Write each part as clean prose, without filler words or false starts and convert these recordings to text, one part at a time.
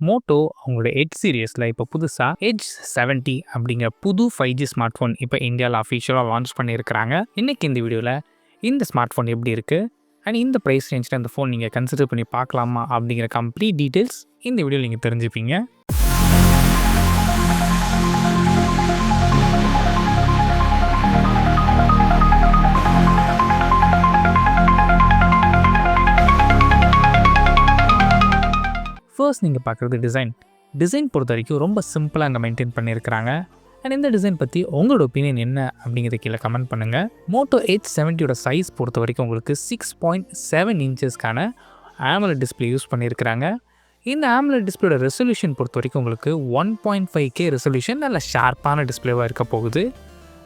Moto அவங்களோட edge சீரியஸில் இப்போ புதுசாக எட்ஜ் 70 அப்படிங்கிற புது 5G ஸ்மார்ட் ஃபோன் இப்போ இந்தியாவில் அஃபிஷியலாக லான்ச் பண்ணியிருக்கிறாங்க. இன்றைக்கி இந்த வீடியோவில் இந்த ஸ்மார்ட் ஃபோன் எப்படி இருக்குது அண்ட் இந்த ப்ரைஸ் ரேஞ்சில் இந்த ஃபோன் நீங்கள் கன்சிடர் பண்ணி பார்க்கலாமா அப்படிங்கிற கம்ப்ளீட் டீட்டெயில்ஸ் இந்த வீடியோவில் நீங்கள் தெரிஞ்சுப்பீங்க. ஃபர்ஸ்ட் நீங்கள் பார்க்குறது டிசைன் பொறுத்த வரைக்கும் ரொம்ப சிம்பிளாக அங்கே மெயின்டைன் பண்ணியிருக்கிறாங்க. அண்ட் இந்த டிசைன் பற்றி உங்களோட ஒப்பீனியன் என்ன அப்படிங்கிறத கீழே கமெண்ட் பண்ணுங்கள். மோட்டோ Edge 70யோட சைஸ் பொறுத்த வரைக்கும் உங்களுக்கு 6.7 இன்ச்சஸ்க்கான AMOLED டிஸ்பிளே யூஸ் பண்ணியிருக்கிறாங்க. இந்த AMOLED டிஸ்பிளேயோட ரெசல்யூஷன் பொறுத்த வரைக்கும் உங்களுக்கு 1.5K ரெசல்யூஷன் நல்ல ஷார்ப்பான டிஸ்பிளேவாக இருக்க போகுது.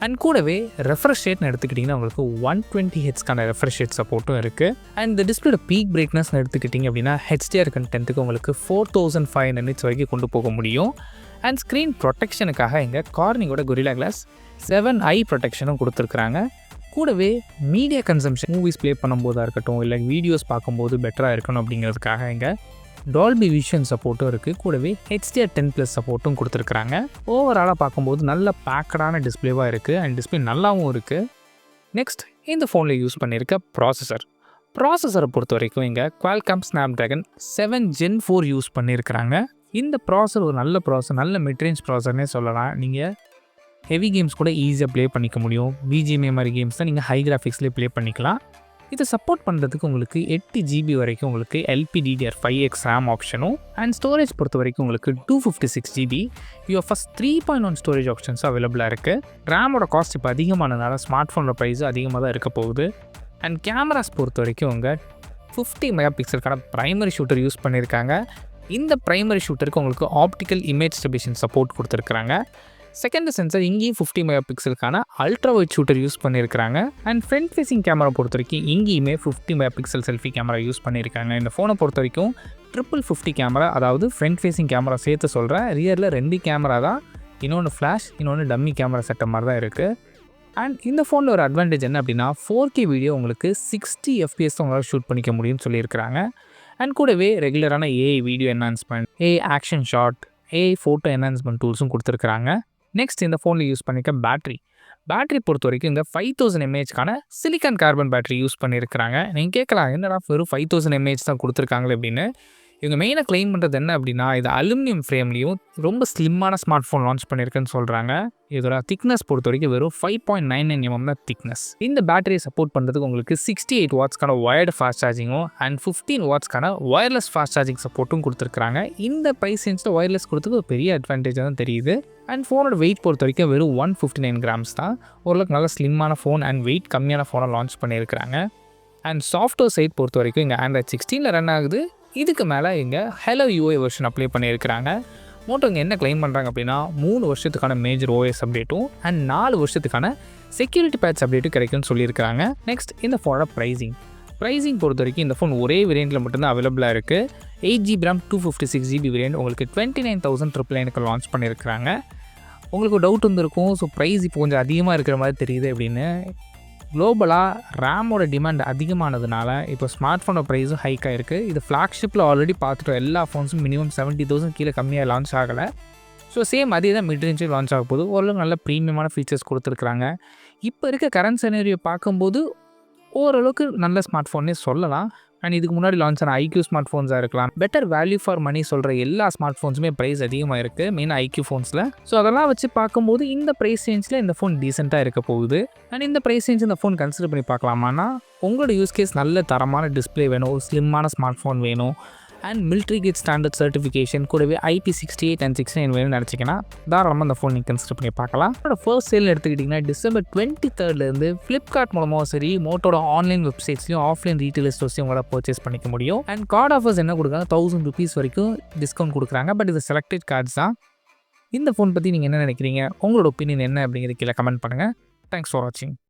அண்ட் கூடவே ரெஃப்ரெஷ் ரேட்னு எடுத்துக்கிட்டிங்கன்னா உங்களுக்கு 120Hzக்கான ரெஃப்ரெஷ் ரேட் சப்போர்ட்டும் இருக்குது. அண்ட் இந்த டிஸ்பிளேட பீக் பிரைட்னஸ்னு எடுத்துக்கிட்டிங்க அப்படின்னா HDR கண்டென்ட்டுக்கு உங்களுக்கு 4500 nits வரைக்கும் கொண்டு போக முடியும். அண்ட் ஸ்க்ரீன் ப்ரொடெக்ஷனுக்காக இங்கே கார்னிங்கோட கொரில்லா கிளாஸ் 7i ப்ரொடெக்ஷனும் கொடுத்துருக்குறாங்க. கூடவே மீடியா கன்சம்ஷன் மூவிஸ் ப்ளே பண்ணும்போதாக இருக்கட்டும் இல்லை வீடியோஸ் பார்க்கும்போது பெட்டராக இருக்கணும் அப்படிங்கிறதுக்காக இங்கே டால்பி விஷன் சப்போர்ட்டும் இருக்குது. கூடவே HDR10+ சப்போர்ட்டும் கொடுத்துருக்குறாங்க. ஓவராலாக பார்க்கும்போது நல்ல பேக்கடான டிஸ்பிளேவாக இருக்குது அண்ட் டிஸ்பிளே நல்லாவும் இருக்குது. நெக்ஸ்ட் இந்த ஃபோனில் யூஸ் பண்ணியிருக்க ப்ராசஸரை பொறுத்த வரைக்கும் இங்கே Qualcomm Snapdragon 7 Gen 4 யூஸ் பண்ணியிருக்கிறாங்க. இந்த ப்ராசஸர் ஒரு நல்ல ப்ராசஸர், நல்ல மிட்ரேஞ்ச் ப்ராசஸர்னே சொல்லலாம். நீங்கள் ஹெவி கேம்ஸ் கூட ஈஸியாக ப்ளே பண்ணிக்க முடியும். BGMI மாதிரி கேம்ஸ் தான் நீங்கள் ஹை கிராஃபிக்ஸ்லேயே ப்ளே பண்ணிக்கலாம். இதை சப்போர்ட் பண்ணுறதுக்கு உங்களுக்கு 8GB வரைக்கும் உங்களுக்கு LPDDR5X RAM ஆப்ஷனும் அண்ட் ஸ்டோரேஜ் பொறுத்த வரைக்கும் உங்களுக்கு 256GB UFS 3.1 ஸ்டோரேஜ் ஆப்ஷன்ஸும் அவைலபிளாக இருக்குது. ரேமோட காஸ்ட் இப்போ அதிகமானதுனால ஸ்மார்ட் ஃபோனோட ப்ரைஸும் அதிகமாக தான் இருக்க போகுது. அண்ட் கேமராஸ் பொறுத்த வரைக்கும் உங்கள் 50 மெகாபிக்சலுக்கான ப்ரைமரி ஷூட்டர் யூஸ் பண்ணியிருக்காங்க. இந்த ப்ரைமரி ஷூட்டருக்கு உங்களுக்கு ஆப்டிக்கல் இமேஜ் ஸ்டெபிலேஷன் சப்போர்ட் கொடுத்துருக்குறாங்க. செகண்ட் சென்சர் இங்கேயும் 50 மெகாபிக்சலுக்கான அல்ட்ரா வைட் ஷூட்டர் யூஸ் பண்ணியிருக்காங்க. அண்ட் ஃப்ரண்ட் ஃபேஸிங் கேமரா பொறுத்த வரைக்கும் இங்கேயுமே 50 மெகாபிக்சல் செல்ஃபி கேமரா யூஸ் பண்ணியிருக்காங்க. இந்த ஃபோனை பொறுத்த வரைக்கும் 50 கேமரா, அதாவது ஃப்ரண்ட் ஃபேஸிங் கேமரா சேர்த்து சொல்கிறேன். ரியரில் 2 கேமரா தான், இன்னொன்று ஃப்ளாஷ், இன்னொன்று டம்மி கேமரா செட்டப் மாதிரி தான் இருக்குது. அண்ட் இந்த ஃபோனில் ஒரு அட்வான்டேஜ் என்ன அப்படின்னா 4K வீடியோ உங்களுக்கு 60 FPS உங்களால் ஷூட் பண்ணிக்க முடியும்னு சொல்லியிருக்கிறாங்க. அண்ட் கூடவே ரெகுலரான AI video enhancement, AI action shot, AI photo enhancement டூல்ஸும் கொடுத்துருக்குறாங்க. நெக்ஸ்ட் இந்த ஃபோனில் யூஸ் பண்ணிக்க பேட்டரி பொறுத்த வரைக்கும் இங்கே 5000 mAhக்கான சிலிக்கான் கார்பன் பேட்டரி யூஸ் பண்ணியிருக்கிறாங்க. நீங்கள் கேட்கலாம், என்னடா வெறும் 5000 mAh தான் கொடுத்துருக்காங்களே அப்படின்னு. இவங்க மெயினாக கிளைம் பண்ணுறது என்ன அப்படின்னா இது அலுமினியம் ஃப்ரேம்லேயும் ரொம்ப ஸ்லிம்மான ஸ்மார்ட் ஃபோன் லான்ச் பண்ணியிருக்குன்னு சொல்கிறாங்க. இதோட திக்னஸ் பொறுத்த வரைக்கும் வெறும் 5.99 mm தான் திக்னஸ். இந்த பேட்டரியை சப்போர்ட் பண்ணுறதுக்கு உங்களுக்கு 68 வாட்ஸ்க்கான வயர்டு ஃபாஸ்ட் சார்ஜிங்கும் அண்ட் 15 வாட்ஸ்க்கான வயர்லெஸ் ஃபாஸ்ட் சார்ஜிங் சப்போர்ட்டும் கொடுத்துருக்காங்க. இந்த ப்ரைஸ் ரேஞ்சில் வயர்லெஸ் கொடுத்தது ஒரு பெரிய அட்வான்டேஜாக தான் தெரியுது. அண்ட் ஃபோனோட வெயிட் பொறுத்த வரைக்கும் வெறும் 159 grams தான். ஓரளவுக்கு நல்ல ஸ்லிம்மான ஃபோன் அண்ட் வெயிட் கம்மியான ஃபோனை லான்ச் பண்ணியிருக்கிறாங்க. அண்ட் சாஃப்ட்வேர் சைட் பொறுத்த வரைக்கும் இங்கே Android 16 ரன் ஆகுது. இதுக்கு மேலே இங்கே Hello UI வெர்ஷன் அப்ளை பண்ணியிருக்கிறாங்க. மோட்டோ இங்கே என்ன கிளைம் பண்ணுறாங்க அப்படின்னா 3 வருஷத்துக்கான மேஜர் OS அப்டேட்டும் அண்ட் 4 வருஷத்துக்கான செக்யூரிட்டி பேட்ச் அப்டேட்டும் கிடைக்கும்னு சொல்லியிருக்கிறாங்க. நெக்ஸ்ட் இந்த ஃபோனோட ப்ரைஸிங் பொறுத்த வரைக்கும் இந்த ஃபோன் ஒரே வேரியண்ட்டில் மட்டும்தான் அவைலபிளாக இருக்குது. 8GB RAM 256GB வேரியண்ட் உங்களுக்கு 29,999 லான்ச் பண்ணியிருக்கிறாங்க. உங்களுக்கு டவுட் வந்துருக்கும், ஸோ ப்ரைஸ் இப்போ கொஞ்சம் அதிகமாக இருக்கிற மாதிரி தெரியுது அப்படின்னு. குளோபலாக ரேமோட டிமாண்ட் அதிகமானதுனால இப்போ ஸ்மார்ட் ஃபோனோட ப்ரைஸும் ஹைக்காக இருக்குது. இது ஃப்ளாக்ஷிப்பில் ஆல்ரெடி பார்த்துட்டோம், எல்லா ஃபோன்ஸும் மினிமம் 70,000 கீழே கம்மியாக லான்ச் ஆகலை. ஸோ சேம் அதே தான் மிட்ரேஞ்சில் லான்ச் ஆக போகுது. ஓரளவுக்கு நல்ல ப்ரீமியமான ஃபீச்சர்ஸ் கொடுத்துருக்குறாங்க. இப்போ இருக்க கரண்ட் சினரியோ பார்க்கும்போது ஓரளவுக்கு நல்ல ஸ்மார்ட் ஃபோன்னே சொல்லலாம். அண்ட் இதுக்கு முன்னாடி லான்ச் ஆன IQ ஸ்மார்ட் ஃபோன்ஸாக இருக்கலாம். பெட்டர் வேல்யூ ஃபார் மணி சொல்கிற எல்லா ஸ்மார்ட் ஃபோன்ஸுமே ப்ரைஸ் அதிகமாக இருக்குது, மெயினாக IQ ஃபோன்ஸில். ஸோ அதெல்லாம் வச்சு பார்க்கும்போது இந்த ப்ரைஸ் ரேஞ்சில் இந்த ஃபோன் டீசெண்டாக இருக்க போகுது. அண்ட் இந்த ப்ரைஸ் ரேஞ்ச் இந்த ஃபோன் கன்சிடர் பண்ணி பார்க்கலாமான்னா உங்களோட யூஸ் கேஸ் நல்ல தரமான டிஸ்பிளே வேணும், ஒரு ஸ்லிம்மான ஸ்மார்ட் ஃபோன் வேணும் and military grade standard certification கூடவே IP68 and IP69 வேணும்னு நினச்சிங்கன்னா தாராளமாக அந்த ஃபோன் நீங்கள் கன்சிடர் பண்ணி பார்க்கலாம். அதோட ஃபர்ஸ்ட் சேல் எடுத்துக்கிட்டிங்கன்னா December 23 ஃப்ளிப்கார்ட் மூலமாக சரி மோட்டோட ஆன்லைன் வெப்சைட்ஸ்லையும் ஆஃப்லைன் ரீட்டைல் ஸ்டோர்ஸையும் உங்களால் பர்ச்சேஸ் பண்ணிக்க முடியும். அண்ட் கார்டு ஆஃபர்ஸ் என்ன கொடுக்குறாங்க, 1000 rupees வரைக்கும் டிஸ்கவுண்ட் கொடுக்குறாங்க. பட் இது செலக்டட் கார்ட்ஸ் தான். இந்த ஃபோன் பற்றி நீங்கள் என்ன நினைக்கிறீங்க, உங்களோட ஒப்பீனியன் என்ன அப்படிங்கிறது கீழே கமெண்ட் பண்ணுங்கள். தேங்க்ஸ் ஃபார் வாட்சிங்.